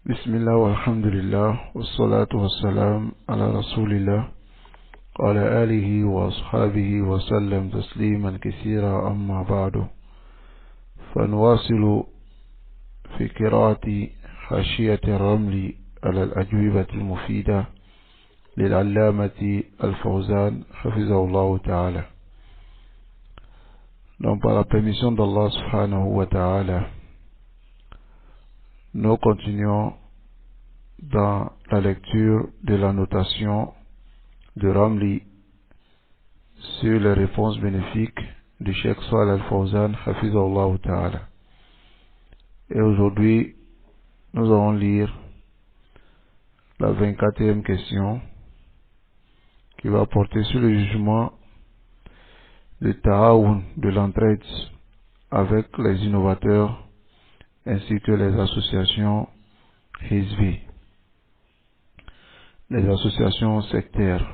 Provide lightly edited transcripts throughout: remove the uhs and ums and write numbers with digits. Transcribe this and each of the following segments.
بسم الله والحمد لله والصلاة والسلام على رسول الله وعلى آله وأصحابه وسلم تسليما كثيرا. أما بعد، فنواصل في قراءة حاشية الرمل على الأجوبة المفيدة للعلامة الفوزان حفظه الله تعالى. Donc, par la permission d'Allah subhanahu wa ta'ala, nous continuons dans la lecture de la notation de Ramli sur les réponses bénéfiques du Cheikh Salih Al-Fawzan Hafizahullah Ta'ala. Et aujourd'hui, nous allons lire la 24e question qui va porter sur le jugement de Ta'aoun, de l'entraide avec les innovateurs ainsi que les associations Hizbi, les associations sectaires.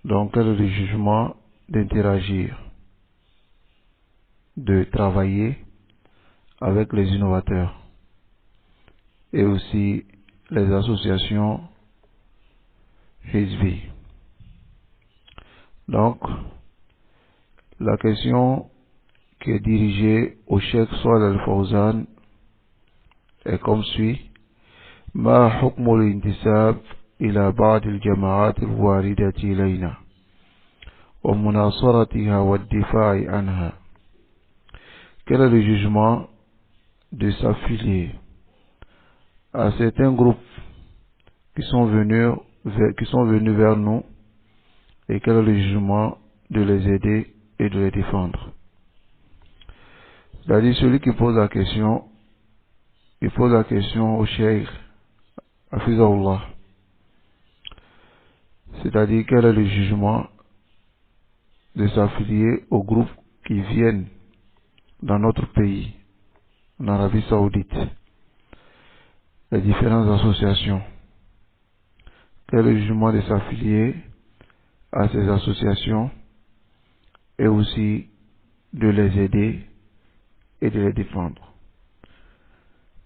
Donc, quel est le jugement d'interagir, de travailler avec les innovateurs et aussi les associations Hizbi. Donc, la question qui est dirigée au Cheikh Salih Al-Fawzan est comme suit: ما حكم الانتساب إلى بعض الجماعات الواردة إلينا ومناصرتها والدفاع عنها? Quel est le jugement de s'affilier à certains groupes qui sont venus vers nous, et quel est le jugement de les aider et de les défendre? C'est-à-dire, celui qui pose la question, il pose la question au Cheikh Hafizahullah. C'est-à-dire, quel est le jugement de s'affilier aux groupes qui viennent dans notre pays, en Arabie Saoudite, les différentes associations? Quel est le jugement de s'affilier à ces associations et aussi de les aider et de les défendre?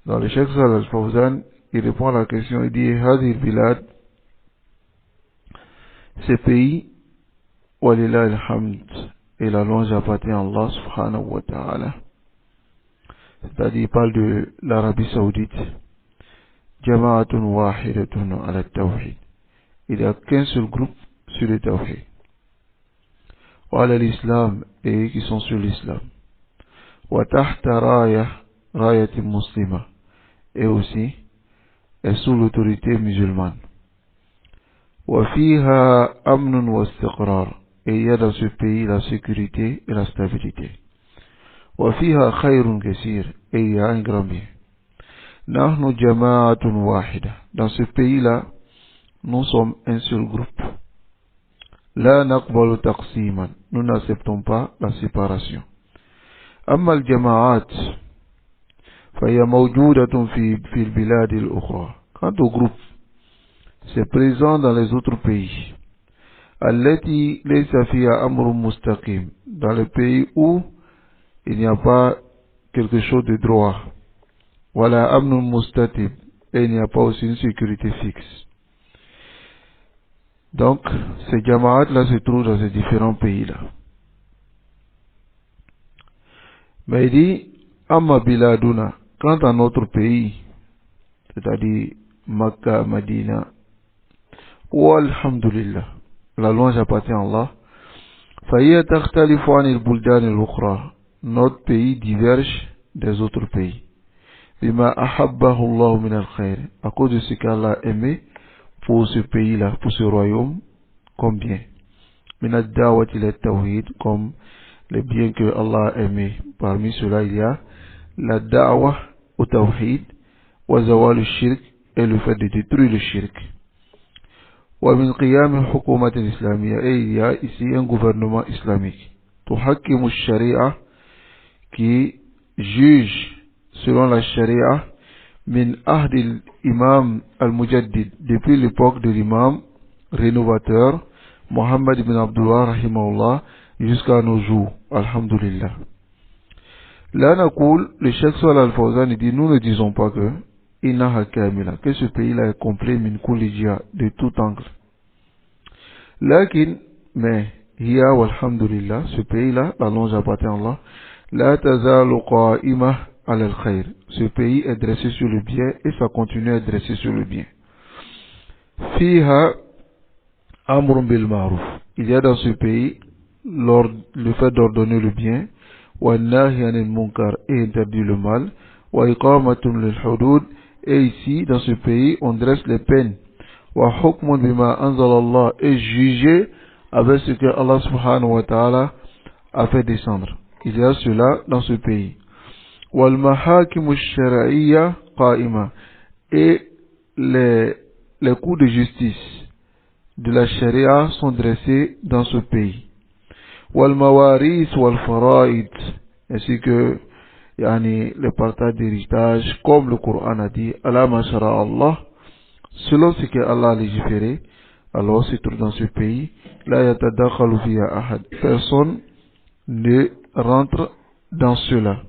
Dans le Cheikh Salih Al-Fawzan, il répond à la question, il dit: Hadi bilad, ces pays, walillah alhamd, et la louange appartient à Allah subhanahu wa ta'ala. C'est-à-dire, il parle de l'Arabie Saoudite. Jama'atun wahidatun ala tawhid. Il n'y a qu'un seul groupe sur le tawhid. Wa ala l'islam, et qui sont sur l'islam. Wa tahta rayati muslima, et aussi est sous l'autorité musulmane. Wa fiha amnun wa istiqrar, et il y a dans ce pays la sécurité et la stabilité. Wa fiha khayrun kaseer, et il y a un grand bien. Nahnu jama'atun wahida, dans ce pays-là, nous sommes un seul groupe. La naqbalu taqsiman, nous n'acceptons pas la séparation. Amma al-jama'at فهي موجودة في البلاد الأخرى. Quant au groupe, c'est présent dans les autres pays. التي ليس فيها أمر مستقيم, dans les pays où il n'y a pas quelque chose de droit. ولا أمن مستتب, et il n'y a pas aussi une sécurité fixe. Donc, ces jama'at-là se trouvent dans ces différents pays-là. Mais il dit: Amma biladuna, quant à notre pays, c'est-à-dire Makkah, Medina, walhamdulillah, la louange appartient à Allah. Fahiya takhtalifu anil buldan al-ukhra, notre pays diverge des autres pays. Bima ahabbahu Allah min al-khair, à cause de ce qu'Allah a aimé pour ce pays-là, pour ce royaume, comme bien. Min ad-da'wati ila tawhid, comme les biens que Allah a aimé. Parmi cela, il y a la da'wa au tawhid, wa zawal al-shirk, et le fait de détruire le shirk. Wa min qiyam al-hukumat al-islamiyya, et il y a ici un gouvernement islamique. Tuhakkimu al-sharia, qui juge selon la sharia, min ahd al-imam al-mujaddid, depuis l'époque de l'imam rénovateur, Muhammad ibn Abdullah rahimahullah, jusqu'à nos jours, alhamdulillah. Là, le Cheikh Salih Al-Fawzan dit: nous ne disons pas que innaha kamila, que ce pays-là est complet min kulli jiha, de tout angle. Lakin, mais, hiya walhamdulillah, ce pays-là, la louange appartient à Allah, la tazalu qa'imah ala al-khayr. Ce pays est dressé sur le bien et ça continue à être dressé sur le bien. Fiha amrun bil ma'ruf. Il y a dans ce pays le fait d'ordonner le bien, wa nahy anil munkar, et interdire le mal, wa iqamatun lil hudud, et ici dans ce pays on dresse les peines, wa hukmun bima anzala Allah, et juger avec ce que Allah subhanahu wa ta'ala a fait descendre. Il y a cela dans ce pays. Wal mahakim ash-shar'iyya qa'ima, et les cours de justice de la charia sont dressés dans ce pays. Wal mawaris wal faraid, ainsi que le partage d'héritage, comme le Coran a dit, ala ma shara Allah, selon ce que Allah a légiféré. Alors se trouve dans ce pays, la yatadakhalu fiha ahad, personne ne rentre dans cela.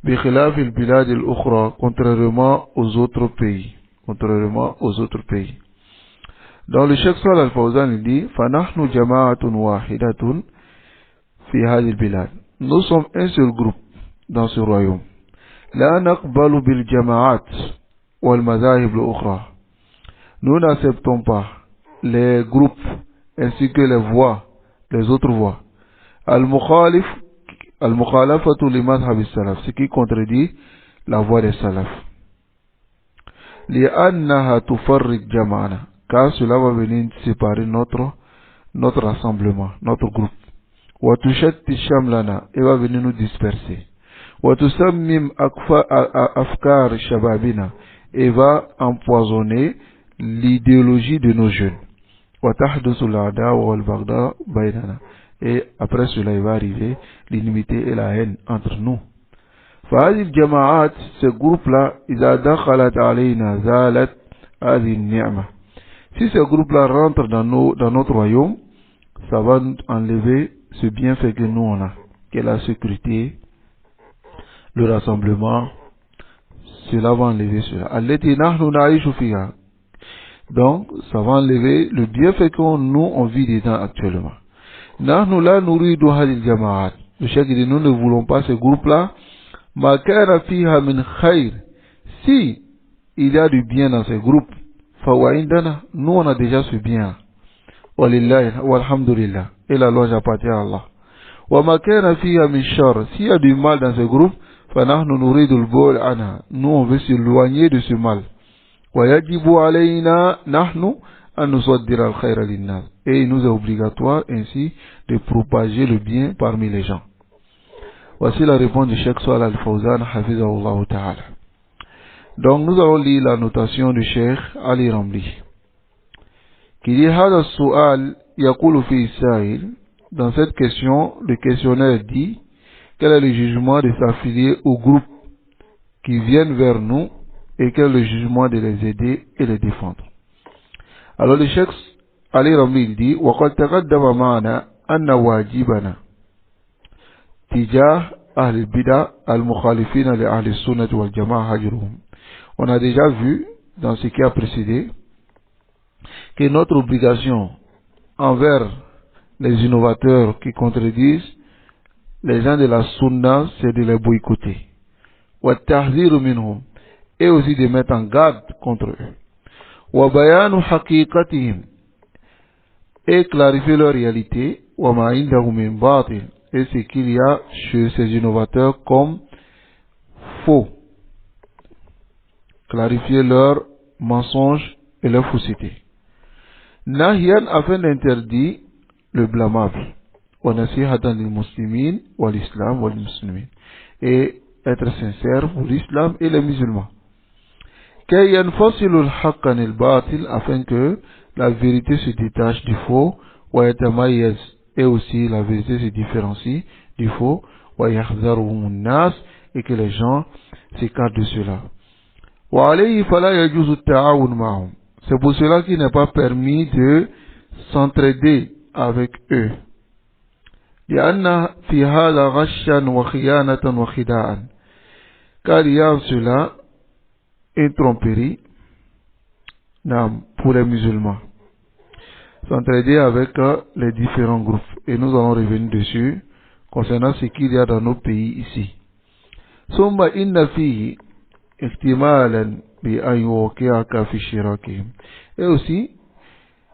Bi khilaf al bilad al ukhra, contrairement aux autres pays. Dans le Cheikh Salih Al-Fawzan, il dit فَنَحْنُ جَمَاعَةٌ وَاحِدَةٌ فِي هَذِهِ الْبِلَادِ. Nous sommes un seul groupe dans ce royaume. لَا نَقْبَلُ بِالْجَمَاعَاتِ وَالْمَذَاهِبِ الْأُخْرَى. Nous n'acceptons pas les groupes ainsi que les autres voies. Al-mukhalafatu li madhhab as-salaf, ce qui contredit la voie des salafs. لِأَنَّهَا تُفَرِّقُ جَمَعَنَا, car cela va venir séparer notre rassemblement, notre groupe. وَتُشَتِّ شَمْلَنَا, et va venir nous disperser. وَتُسَمِّمْ أَفْكَارِ شَبَابِنَا, et va empoisonner l'idéologie de nos jeunes. وَتَحْدُثُ الْعَدَاوَةُ وَالْبَغْضَاءُ بَيْنَنَا, et après cela il va arriver l'inimité et la haine entre nous. فهذه الجماعات, ce groupe-là, إذا دخلت علينا زالت هذه النعمة. Si ce groupe-là rentre dans notre royaume, ça va enlever ce bienfait que nous on a, qui est la sécurité, le rassemblement. Cela va enlever cela. التي نحن نعيش فيها. Donc, ça va enlever le bienfait que nous on vit dedans actuellement. نحن لا نريد هذه الجماعات. Le chef dit, nous ne voulons pas ce groupe-là. Ma kana fiha min khayr, si il y a du bien dans ce groupe, fa wa indana, nous on a déjà ce bien. Walillahi walhamdulillah, et la louange appartient à Allah. Wa ma kana fiha min shar, s'il y a du mal dans ce groupe, fa nahnu nuridu al-bu'd anha, nous on veut s'éloigner de ce mal. Wa yajibu alayna nahnu an nusaddira al-khayra lin-nas, et il nous est obligatoire ainsi de propager le bien parmi les gens. Voici la réponse du Cheikh Salih Al-Fawzan, hafizahullah ta'ala. Donc nous allons lire la notation du Cheikh Ali Ramli, qui dit هذا السؤال يقول فيه السائل. Dans cette question, le questionnaire dit quel est le jugement de s'affilier aux groupes qui viennent vers nous et quel est le jugement de les aider et les défendre. Alors le Cheikh Ali Ramli dit وقد تقدم معنا أن واجبنا تجاه أهل البدع المخالفين لأهل السنة والجماعة هجرهم. On a déjà vu dans ce qui a précédé que notre obligation envers les innovateurs qui contredisent les gens de la sunna, c'est de les boycotter. وَالتَّحْذِيرُ مِنْهُمْ, et aussi de mettre en garde contre eux. وَبَيَانُ حَقِيقَتِهِمْ, et clarifier leur réalité. وَمَا عِنْدَهُمْ مِنْ بَاطِلٍ, et ce qu'il y a chez ces innovateurs comme faux. Clarifier leurs mensonges et leurs faussetés. Nahyan, afin d'interdire le blâmable. Wa nasihatan lil muslimin wal islam wal muslimin, et être sincère pour l'islam et les musulmans. Kay yanfasilu al-haqq anil batil, afin que la vérité se détache du faux. Wa yatamayaz, et aussi la vérité se différencie du faux. Wa yahdharuhum an-nas, et que les gens s'écartent de cela. Wa alayhi fala yajuzu at-ta'awun ma'hum, c'est pour cela qu'il n'est pas permis de s'entraider avec eux. لأن في هذا غشا وخيانة وخداعا, car il y a en cela une tromperie pour les musulmans. S'entraider avec les différents groupes. Et nous allons revenir dessus concernant ce qu'il y a dans nos pays ici. ثم إن فيه احتمالا بأن يوقعك في شراكهم. Et aussi,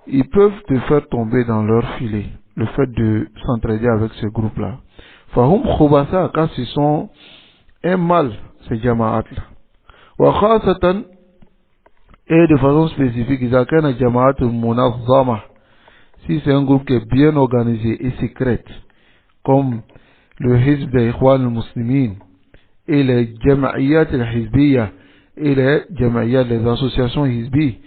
ils peuvent te faire tomber dans leur filet, le fait de s'entraider avec ce groupe-là. فهم خبثاء, car ce sont un mal, ces jama'at-là. وخاصة, et de façon spécifique, إذا كان جماعات منظمة, si c'est un groupe qui est bien organisé et secret, comme le Hizb des Ikhwan al-Muslimin, et les Jama'iyat al-Hizbiyya, et les Jama'iyat, les associations Hizbi,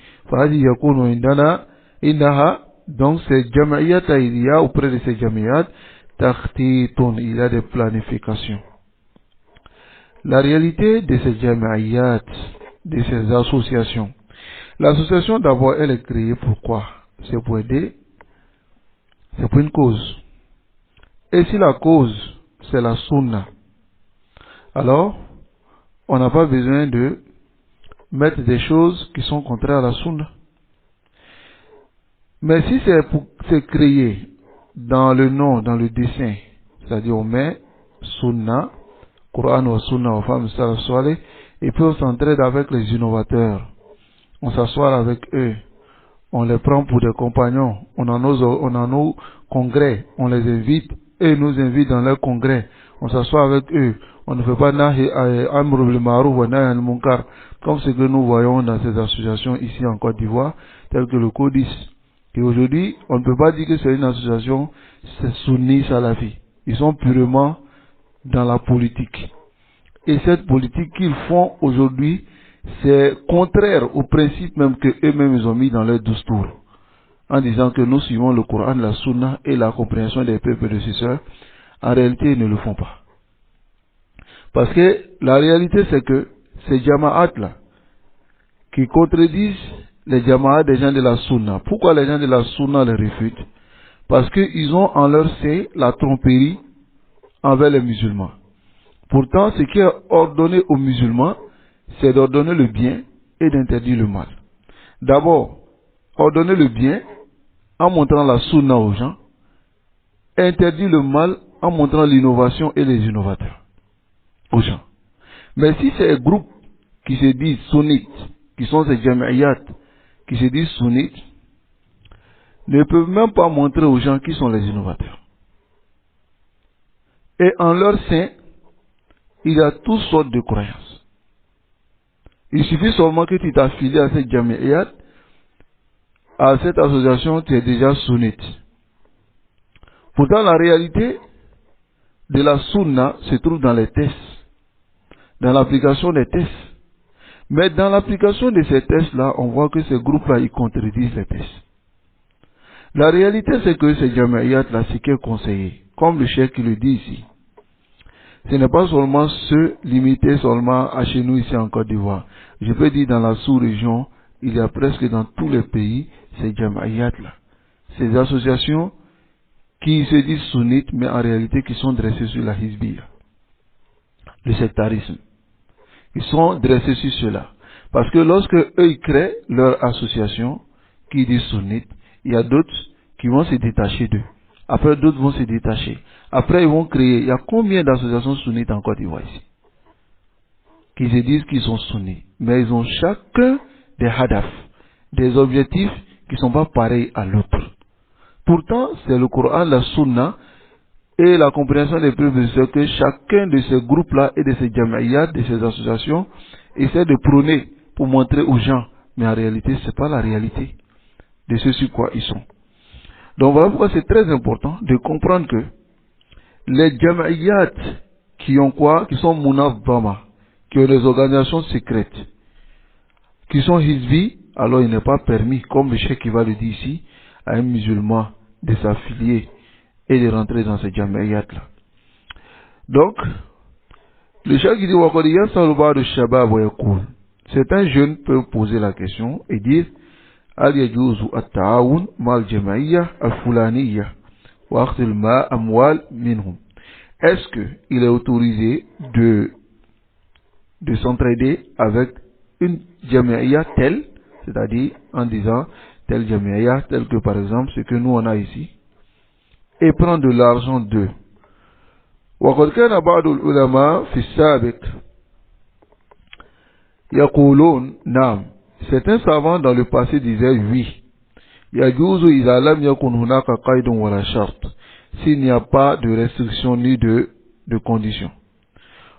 donc ces Jama'iyat, il y a auprès de ces Jama'iyat, il y a des planifications. La réalité de ces Jama'iyat, de ces associations, l'association d'abord elle est créée pourquoi? C'est pour aider, c'est pour une cause. Et si la cause c'est la sunna, alors on n'a pas besoin de mettre des choses qui sont contraires à la sunna. Mais si c'est créé dans le nom, dans le dessin, c'est-à-dire on met sunna, Coran ou sunna aux femmes salih, et puis on s'entraide avec les innovateurs, on s'assoit avec eux, on les prend pour des compagnons, on a nos congrès, on les invite, eux nous invitent dans leurs congrès, on s'assoit avec eux, on ne fait pas amr bil ma'ruf wa nahy anil munkar, comme ce que nous voyons dans ces associations ici en Côte d'Ivoire, telles que le CODIS. Et aujourd'hui, on ne peut pas dire que c'est une association sunni salafi. Ils sont purement dans la politique. Et cette politique qu'ils font aujourd'hui, c'est contraire aux principes même que eux-mêmes ils ont mis dans leur doustour. En disant que nous suivons le Coran, la Sunna et la compréhension des peuples prédécesseurs. En réalité, ils ne le font pas. Parce que la réalité, c'est que ces jama'at-là, qui contredisent les jama'at des gens de la Sunna. Pourquoi les gens de la Sunna les réfutent? Parce qu'ils ont en leur sein la tromperie envers les musulmans. Pourtant, ce qui est ordonné aux musulmans, c'est d'ordonner le bien et d'interdire le mal. D'abord, ordonner le bien en montrant la Sunna aux gens, interdire le mal en montrant l'innovation et les innovateurs aux gens. Mais si c'est un groupe qui se disent sunnites, qui sont ces jama'iyat, qui se disent sunnites, ne peuvent même pas montrer aux gens qui sont les innovateurs. Et en leur sein, il y a toutes sortes de croyances. Il suffit seulement que tu t'affilies à cette jama'iyat, à cette association, tu es déjà sunnite. Pourtant, la réalité de la sunna se trouve dans les tests, dans l'application des tests. Mais dans l'application de ces tests-là, on voit que ces groupes-là, ils contredisent les tests. La réalité, c'est que ces jama'iyat-là, c'est qui est conseillé. Comme le cheikh qui le dit ici. Ce n'est pas seulement se limiter seulement à chez nous ici en Côte d'Ivoire. Je peux dire dans la sous-région, il y a presque dans tous les pays, ces jama'iyat-là. Ces associations qui se disent sunnites, mais en réalité qui sont dressées sur la hizbiyya. Le sectarisme. Ils sont dressés sur cela. Parce que lorsque eux ils créent leur association, qui dit sunnite, il y a d'autres qui vont se détacher d'eux. Après d'autres vont se détacher. Après ils vont créer. Il y a combien d'associations sunnites en Côte d'Ivoire ici? Qui se disent qu'ils sont sunnites. Mais ils ont chacun des hadaf, des objectifs qui ne sont pas pareils à l'autre. Pourtant, c'est le Coran, la Sunna et la compréhension des peuples que chacun de ces groupes-là et de ces jama'iyat, de ces associations, essaie de prôner pour montrer aux gens. Mais en réalité, ce n'est pas la réalité de ce sur quoi ils sont. Donc voilà pourquoi c'est très important de comprendre que les jama'iyat qui ont quoi? Qui sont munavvama, qui ont des organisations secrètes, qui sont hizbi, alors il n'est pas permis, comme le cheikh qui va le dire ici, à un musulman de s'affilier et de rentrer dans ces jama'iyat-là. Donc, le cheikh qui dit certains jeunes peuvent poser la question et dire Al yajuzu at-ta'awun mal jama'iyya al-fulaniyya wa akhdh al-ma' amwal minhum. Est-ce que il est autorisé de s'entraider avec une jami'iyya telle, c'est-à-dire en disant telle jami'iyya, tel que par exemple ce que nous on a ici, et prend de l'argent d'eux. وقد كان بعض العلماء في السابق يقولون نعم. Certains savants dans le passé disaient oui. يجوز إذا لم يكن هناك قيد ولا شرط. S'il n'y a pas de restriction ni de condition.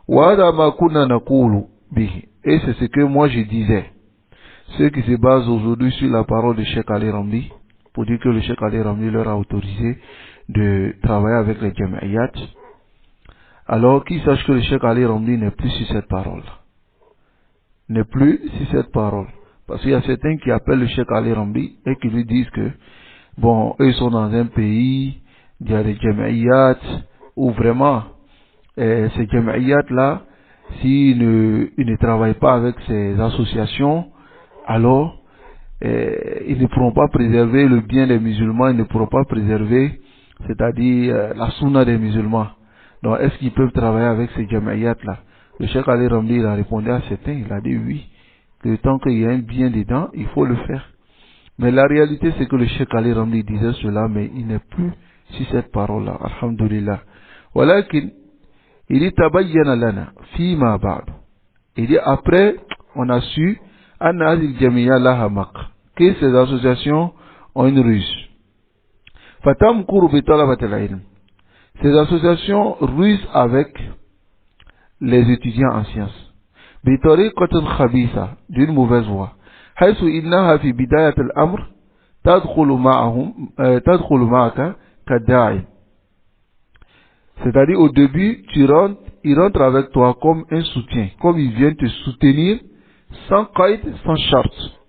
وهذا ما كنا نقول به. Et c'est ce que moi je disais. Ceux qui se basent aujourd'hui sur la parole de Cheikh Ali Ramli, pour dire que le Cheikh Ali Ramli leur a autorisé de travailler avec les jami'iyat, alors qu'ils sachent que le Cheikh Ali Ramli n'est plus sur cette parole. N'est plus sur cette parole. Parce qu'il y a certains qui appellent le Cheikh Ali Ramli et qui lui disent que, bon, eux sont dans un pays, il y a des jami'iyat, où vraiment, ces jami'iyat-là, s'ils ne travaillent pas avec ces associations, alors ils ne pourront pas préserver le bien des musulmans, ils ne pourront pas préserver, c'est-à-dire la sunna des musulmans. Donc est-ce qu'ils peuvent travailler avec ces jami'iyat-là? Le Cheikh Ali Ramli il a répondu à certains, il a dit oui, que tant qu'il y a un bien dedans, il faut le faire. Mais la réalité c'est que le Cheikh Ali Ramli disait cela, mais il n'est plus sur cette parole-là, alhamdulillah. Walakin, il dit tabayyana lana, fima ba'd. Il dit après, on a su, que ces associations ont une ruse. Ces associations rusent avec les étudiants en sciences. D'une mauvaise voie. C'est-à-dire au début, ils rentrent avec toi comme un soutien, comme ils viennent te soutenir sans qaïd, sans charte.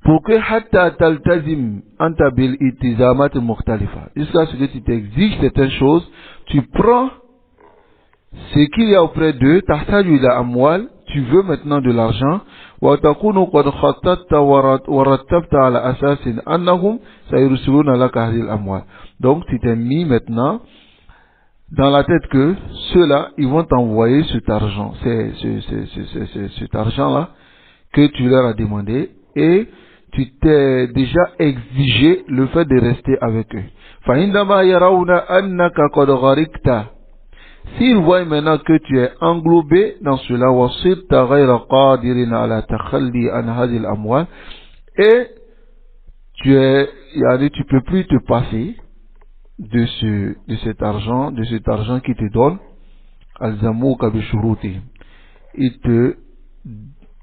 Pour que hatta taltazim anta bil itizamat mukhtalifa. Jusqu'à ce que tu t'exiges certaines choses, tu prends ce qu'il y a auprès d'eux, tahtaju ila amwal, tu veux maintenant de l'argent, wa takunu qad khattatta wa rattabta ala asasin annahum sayursiluna laka hadhihi al-amwal. Donc tu t'es mis maintenant dans la tête que ceux-là, ils vont t'envoyer cet argent, cet argent-là que tu leur as demandé, et tu t'es déjà exigé le fait de rester avec eux. S'ils voient maintenant que tu es englobé dans cela, et tu peux plus te passer de cet argent qui te donne,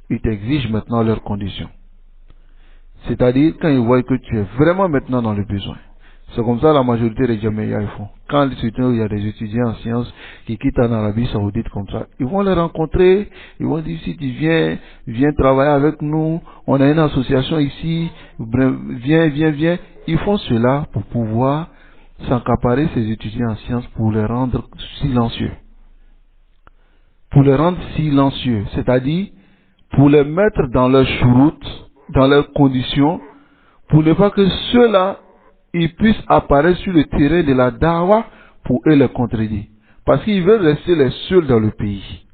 ils t'exigent maintenant leurs conditions. C'est-à-dire quand ils voient que tu es vraiment maintenant dans le besoin. C'est comme ça la majorité des Jami'iyya font. Quand il y a des étudiants en sciences qui quittent en Arabie Saoudite comme ça, ils vont les rencontrer, ils vont dire si tu viens travailler avec nous, on a une association ici, viens. Ils font cela pour pouvoir s'accaparer ces étudiants en sciences pour les rendre silencieux. Pour les rendre silencieux, c'est-à-dire pour les mettre dans leur chouroute, dans leurs conditions, pour ne pas que ceux-là ils puissent apparaître sur le terrain de la dawa pour eux les contredire. Parce qu'ils veulent rester les seuls dans le pays,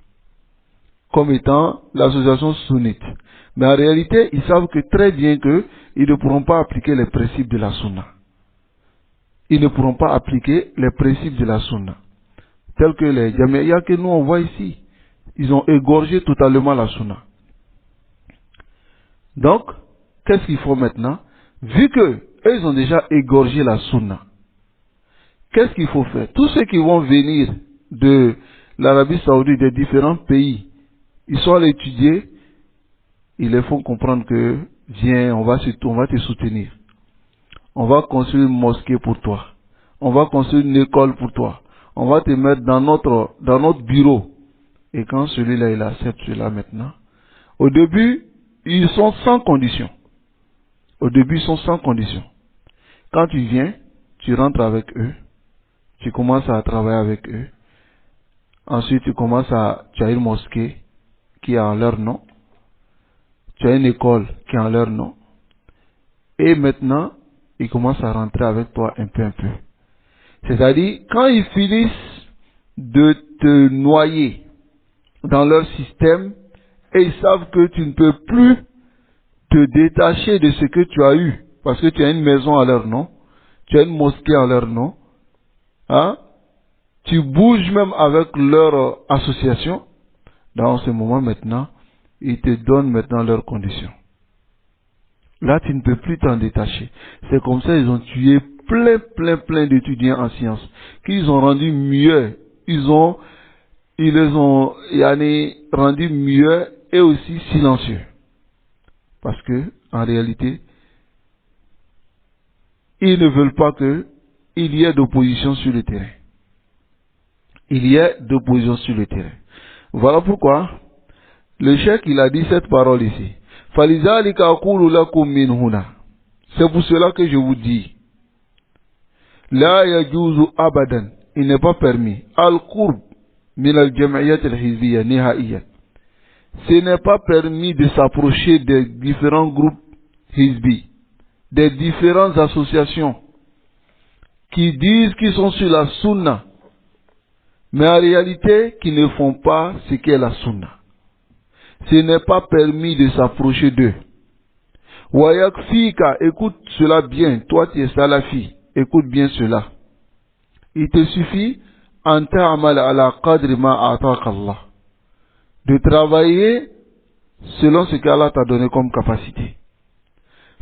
comme étant l'association sunnite. Mais en réalité, ils savent que très bien qu'ils ne pourront pas appliquer les principes de la sunna. Ils ne pourront pas appliquer les principes de la sunna. Tels que les Jami'iyya que nous on voit ici. Ils ont égorgé totalement la sunna. Donc, qu'est-ce qu'il faut maintenant? Vu que eux, ils ont déjà égorgé la sunna, qu'est-ce qu'il faut faire? Tous ceux qui vont venir de l'Arabie Saoudite, des différents pays, ils sont allés étudier, ils les font comprendre que, viens, on va te soutenir. On va construire une mosquée pour toi. On va construire une école pour toi. On va te mettre dans notre bureau. Et quand celui-là, il accepte cela maintenant, au début, ils sont sans condition. Au début, ils sont sans condition. Quand tu viens, tu rentres avec eux, tu commences à travailler avec eux. Ensuite, tu as une mosquée qui est en leur nom. Tu as une école qui est en leur nom. Et maintenant, ils commencent à rentrer avec toi un peu. C'est-à-dire, quand ils finissent de te noyer dans leur système, et ils savent que tu ne peux plus te détacher de ce que tu as eu, parce que tu as une maison à leur nom, tu as une mosquée à leur nom, hein? Tu bouges même avec leur association. Dans ce moment maintenant, ils te donnent maintenant leurs conditions. Là, tu ne peux plus t'en détacher. C'est comme ça ils ont tué plein d'étudiants en sciences, qu'ils ont rendu mieux. Ils les ont rendus mieux et aussi silencieux. Parce que, en réalité, ils ne veulent pas qu'il y ait d'opposition sur le terrain. Il y ait d'opposition sur le terrain. Voilà pourquoi le cheikh il a dit cette parole ici. فَلِذَلِكَ أَقُولُ لَكُمْ مِنْ هُنَا. C'est pour cela que je vous dis, لا يجوز أبدا, il n'est pas permis, القرب من الجمعيات الحزبية نهائيا. Ce n'est pas permis de s'approcher des différents groupes hizbi, des différentes associations qui disent qu'ils sont sur la sunna, mais en réalité qui ne font pas ce qu'est la sunna. Ce n'est pas permis de s'approcher d'eux. Wayakfika, écoute cela bien, toi tu es salafi, écoute bien cela. Il te suffit an ta'amal ala qadri ma ataka Allah, de travailler selon ce qu'Allah t'a donné comme capacité.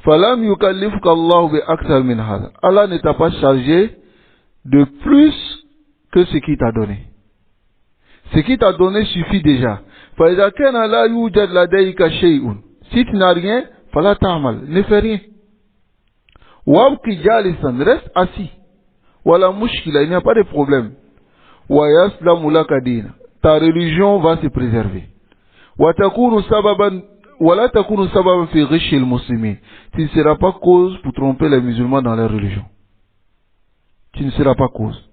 Falam yukallifuka Allah bi akthar min hada. Allah ne t'a pas chargé de plus que ce qu'il t'a donné. Ce qu'il t'a donné suffit déjà. Fa idha kana la yujad ladayka shay'un. Si tu n'as rien, fala ta'mal, ne fais rien. Wabki jalisan, reste assis. Wala mushkila, il n'y a pas de problème. Wa yaslamu laka dina. Ta religion va se préserver. Wa takunu sababan, wala takunu sababan fi ghishi al-muslimin. Tu ne seras pas cause pour tromper les musulmans dans leur religion. Tu ne seras pas cause.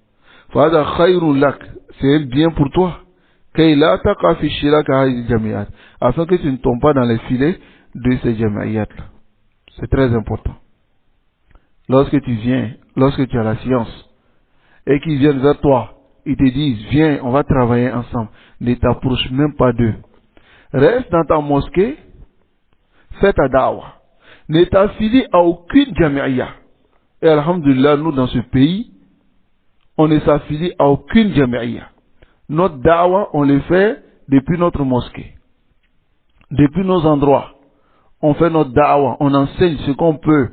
Fa hada khayrun lak, c'est bien pour toi. Kay la taqa fi shiraka hadhihi jami'at, afin que tu ne tombes pas dans les filets de ces jami'at là. C'est très important. Lorsque tu viens, lorsque tu as la science, et qu'ils viennent vers toi, ils te disent, viens, on va travailler ensemble. Ne t'approche même pas d'eux. Reste dans ta mosquée, fais ta da'wah. Ne t'affilie à aucune jami'iyya. Et alhamdulillah, nous dans ce pays, on ne s'affilie à aucune jami'iyya. Notre da'wah, on le fait depuis notre mosquée. Depuis nos endroits. On fait notre da'wah, on enseigne ce qu'on peut,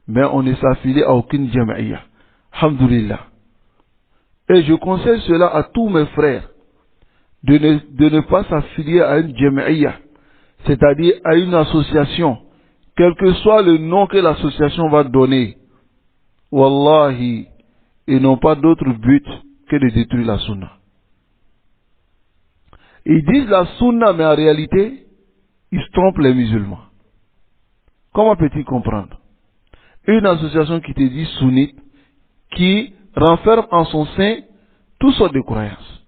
mais on ne s'affilie à aucune jami'iyya. Alhamdulillah. Et je conseille cela à tous mes frères, de ne pas s'affilier à une jami'iyya, c'est-à-dire à une association, quel que soit le nom que l'association va donner. Wallahi, ils n'ont pas d'autre but que de détruire la sunna. Ils disent la sunna, mais en réalité, ils se trompent les musulmans. Comment peux-tu comprendre? Une association qui te dit sunnite, qui renferme en son sein toutes sortes de croyances.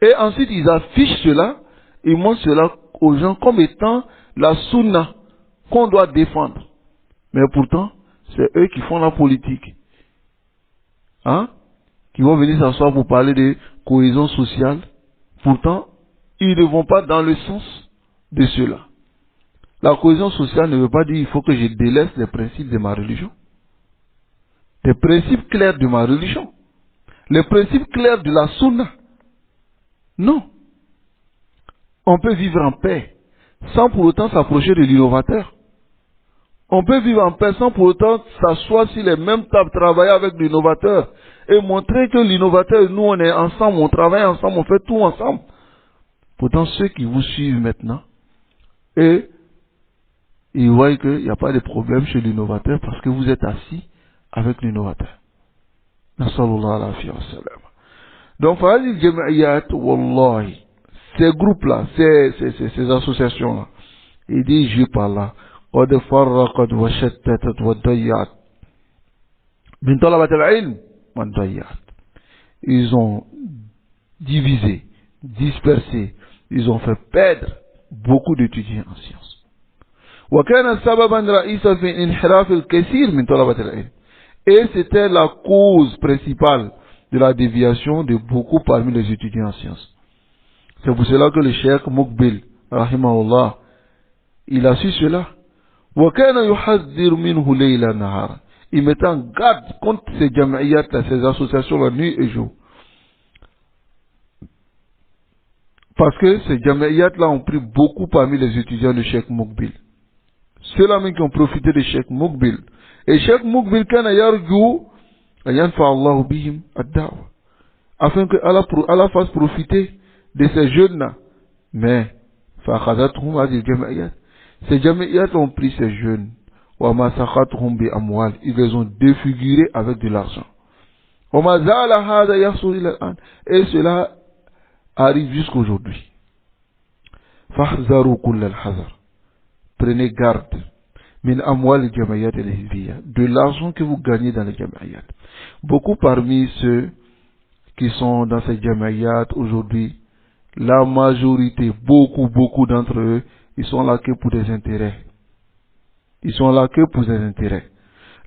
Et ensuite, ils affichent cela, ils montrent cela aux gens comme étant la sunna qu'on doit défendre. Mais pourtant, c'est eux qui font la politique. Hein? Qui vont venir s'asseoir pour parler de cohésion sociale. Pourtant, ils ne vont pas dans le sens de cela. La cohésion sociale ne veut pas dire qu'il faut que je délaisse les principes de ma religion. Les principes clairs de ma religion. Les principes clairs de la sunna. Non. On peut vivre en paix sans pour autant s'approcher de l'innovateur. On peut vivre en paix sans pour autant s'asseoir sur les mêmes tables, travailler avec l'innovateur et montrer que l'innovateur, nous on est ensemble, on travaille ensemble, on fait tout ensemble. Pourtant ceux qui vous suivent maintenant, et ils voient qu'il n'y a pas de problème chez l'innovateur parce que vous êtes assis avec l'innovateur. Donc, ces groupes-là, ces associations-là, ils disent, je parle là, ils ont divisé, dispersé, ils ont fait perdre beaucoup d'étudiants en sciences. Et c'était la cause principale de la déviation de beaucoup parmi les étudiants en sciences. C'est pour cela que le cheikh Muqbil, rahimahullah, il a su cela. وَكَانَ يُحَذِّرُ مِنْهُ لَيْلًا نَهَارًا. Il mettait en garde contre ces jama'iyat, ces associations la nuit et jour. Parce que ces jama'iyat-là ont pris beaucoup parmi les étudiants de Cheikh Muqbil. Ceux-là même qui ont profité de Cheikh Muqbil. Et Cheikh Muqbil, كان يرجو أن ينفع الله بهم الدعوة. Afin que Allah fasse profiter de ces jeunes-là. Mais, فأخذتهم هذه الجمعيات. Ces jama'iyat ont pris ces jeunes. وما سخطهم بأموال. Ils les ont défigurés avec de l'argent. وما زال هذا يحصل إلى الآن. Et cela arrive jusqu'aujourd'hui. فاحذروا كل الحذر. Prenez garde. Min amwal jama'iyat al-hizbiyya. De l'argent que vous gagnez dans les jama'iyat. Beaucoup parmi ceux qui sont dans ces jama'iyat aujourd'hui, la majorité, beaucoup d'entre eux, ils sont là que pour des intérêts. Ils sont là que pour des intérêts.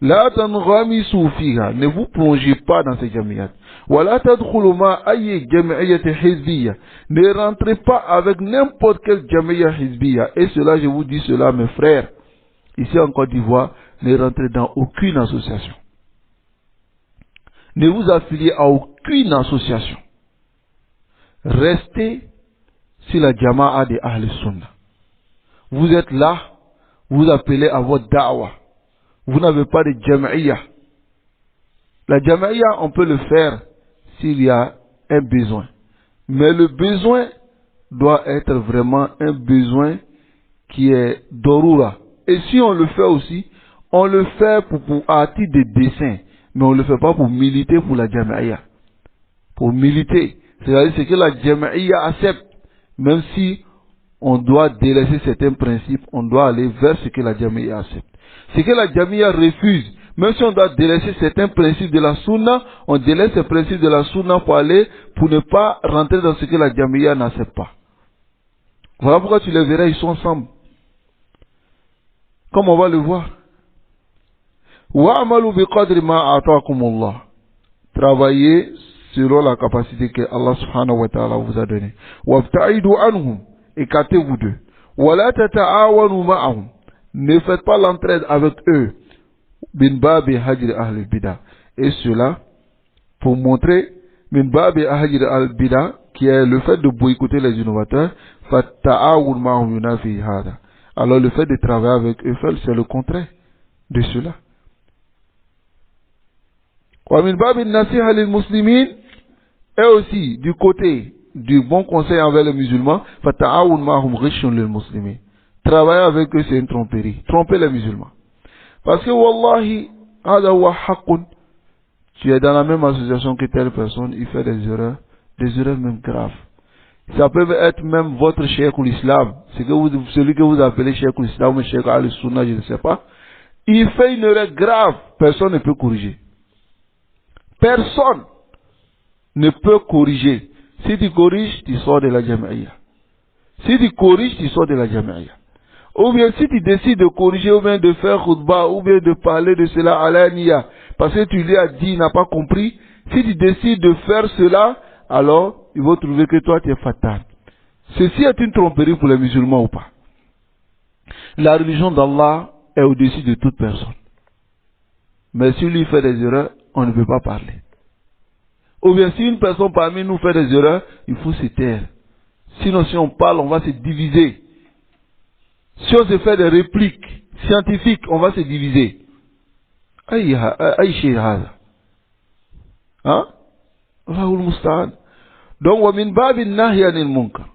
La tanghamisu fiha. Ne vous plongez pas dans ces jama'iyat. Wa la tadkhulu ma ayyi jama'iyat hizbiyya. Ne rentrez pas avec n'importe quel jama'iyat hizbiyya. Et cela, je vous dis cela, mes frères. Ici en Côte d'Ivoire, ne rentrez dans aucune association. Ne vous affiliez à aucune association. Restez sur la jama'a de Ahl Sunnah. Vous êtes là, vous appelez à votre da'wah. Vous n'avez pas de jama'iyya. La jama'iyya, on peut le faire s'il y a un besoin. Mais le besoin doit être vraiment un besoin qui est dorura. Et si on le fait aussi, on le fait pour à titre de dessin, mais on ne le fait pas pour militer pour la jama'iyya. Pour militer, c'est-à-dire ce que la jama'iyya accepte, même si on doit délaisser certains principes, on doit aller vers ce que la jama'iyya accepte. Ce que la jama'iyya refuse, même si on doit délaisser certains principes de la sunna, on délaisse ces principes de la sunna pour ne pas rentrer dans ce que la jama'iyya n'accepte pas. Voilà pourquoi tu les verras, ils sont ensemble. Comme on va le voir. وَعْمَلُوا بِقَدْرِ مَا أَعْطَاكُمُ اللَّهُ. Travaillez selon la capacité que Allah subhanahu wa ta'ala vous a donnée. وَابْتَعِدُوا عَنْهُمْ. Écartez-vous d'eux. وَلَا تَتَعَاوَنُوا مَعَهُمْ. Ne faites pas l'entraide avec eux. مِنْ بَابِ هَجْرِ أَهْلِ الْبِدَعِ. Et cela, pour montrer مِنْ بَابِ هَجْرِ أَهْلِ الْبِدَعِ, qui est le fait de boycotter les innovateurs. فَالتَّعَاوُنْ مَعَهُمْ يُنَافِي هَذَا. Alors le fait de travailler avec eux, c'est le contraire de cela. وَمِنْ بَابِ النَّصِيحَةِ لِلْمُسْلِمِينَ. Et aussi, du côté du bon conseil envers les musulmans, فَتَعَاوُنْ مَعَهُمْ غِشٌّ لِلْمُسْلِمِينَ. Travailler avec eux, c'est une tromperie. Tromper les musulmans. Parce que, wallahi, هَذَا هُوَ حَقٌّ. Tu es dans la même association que telle personne, il fait des erreurs même graves. Ça peut être même votre cheikh ou l'islam, celui que vous appelez cheikh ou l'islam ou cheikh al-sunnah, je ne sais pas. Il fait une erreur grave, personne ne peut corriger. Personne ne peut corriger. Si tu corriges, tu sors de la jama'iyya. Si tu corriges, tu sors de la jama'iyya. Ou bien si tu décides de corriger, ou bien de faire khutbah, ou bien de parler de cela à l'aniya, parce que tu lui as dit, il n'a pas compris. Si tu décides de faire cela, alors ils vont trouver que toi tu es fatal. Ceci est une tromperie pour les musulmans ou pas. La religion d'Allah est au-dessus de toute personne. Mais si lui fait des erreurs, on ne peut pas parler. Ou bien si une personne parmi nous fait des erreurs, il faut se taire. Sinon si on parle, on va se diviser. Si on se fait des répliques scientifiques, on va se diviser. Aïe shehada. Hein? Allahul musta'an. Donc, wa min babin nahy anil munkar.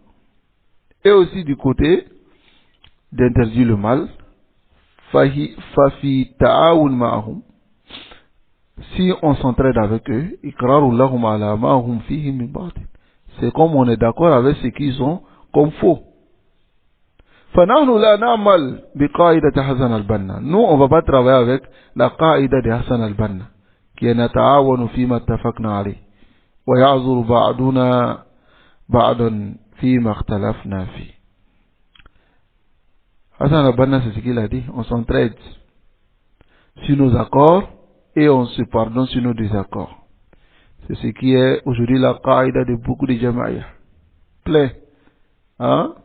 Et aussi du côté d'interdire le mal. Fafi ta'awun ma'ahum. Si on s'entraide avec eux, iqraru lahum ala ma'ahum fihi min batil. C'est comme on est d'accord avec ce qu'ils ont comme faux. فنحن لا نعمل بقاعدة حسن البنا. Nous, on ne va pas travailler avec la qaïda de Hassan al-Banna, qui est نتعاون فيما اتفقنا عليه ويعذر بعضنا بعضا فيما اختلفنا فيه. Hassan al-Banna, c'est ce qu'il a dit. On s'entraide sur nos accords et on se pardonne sur nos désaccords. C'est ce qui est aujourd'hui la qaïda de beaucoup de jama'iyya. Plein. Hein?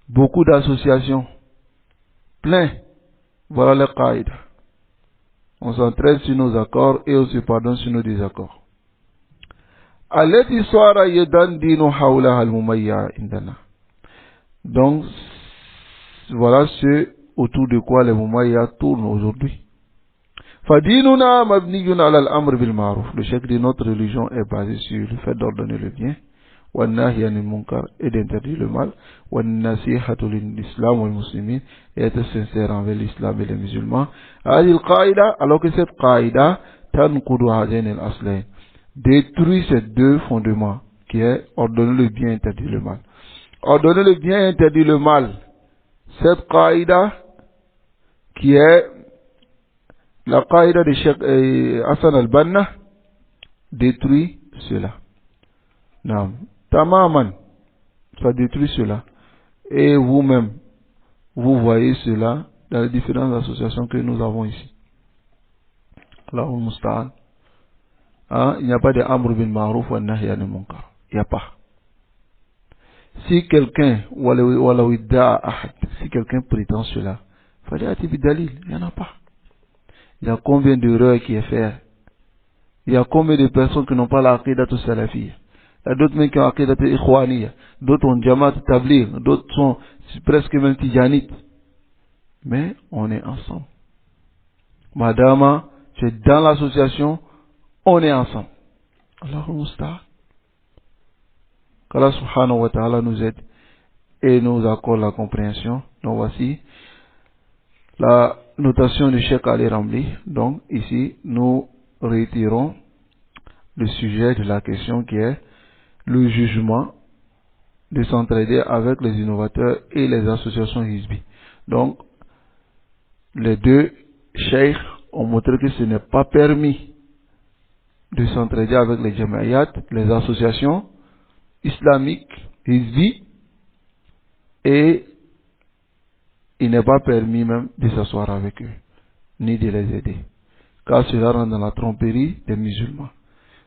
Beaucoup d'associations. Plein. Voilà les qaïda. On s'entraide sur nos accords et on se pardonne sur nos désaccords. Allati sara yadan dinu hawla al-mumayya indana. Donc, voilà ce autour de quoi les mumayya tournent aujourd'hui. Fadinuna mabniyun ala al-amr bil ma'ruf. Le chef de notre religion est basé sur le fait d'ordonner le bien, wa nahy anil munkar, et d'interdire le mal, wa nasihatu lil islam wal muslimin, et être sincère envers l'islam et les musulmans. Hadhihi al-qaïda, alors que cette qaïda tanqudu hadain al-aslayn, détruit ces deux fondements, qui est ordonner le bien, interdire le mal. Ordonner le bien, interdire le mal. Cette qaïda, qui est la qaïda de Cheikh Hassan al-Banna, détruit cela. Non. Tamaman, ça détruit cela. Et vous-même, vous voyez cela dans les différentes associations que nous avons ici. Allahul Musta'an. Hein? Il n'y a pas de amr bil ma'ruf wa nahy anil munkar. Il n'y a pas. Si quelqu'un, si quelqu'un prétend cela, il n'y en a pas. Il y a combien d'erreurs qui est fait? Il y a combien de personnes qui n'ont pas la aqidatu salafiyya? Il y a d'autres même qui ont aqidatu ikhwaniyya, d'autres ont jamaat tabligh, d'autres sont presque même tijanites. Mais on est ensemble. Madame, tu es dans l'association, on est ensemble. Allahul Musta'an. Qu'Allah subhanahu wa ta'ala nous aide et nous accorde la compréhension. Donc voici la notation du Cheikh Ali Ramli. Donc ici, nous retirons le sujet de la question qui est le jugement de s'entraider avec les innovateurs et les associations hizbi. Donc, les deux cheikhs ont montré que ce n'est pas permis de s'entraider avec les jamaïat, les associations islamiques, hizbi, et il n'est pas permis même de s'asseoir avec eux, ni de les aider, car cela rentre dans la tromperie des musulmans.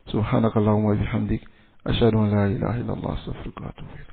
Subhanakallahumma wa bihamdik, ashhadu an la ilaha illallah, astaghfiruka wa atubu ilayk.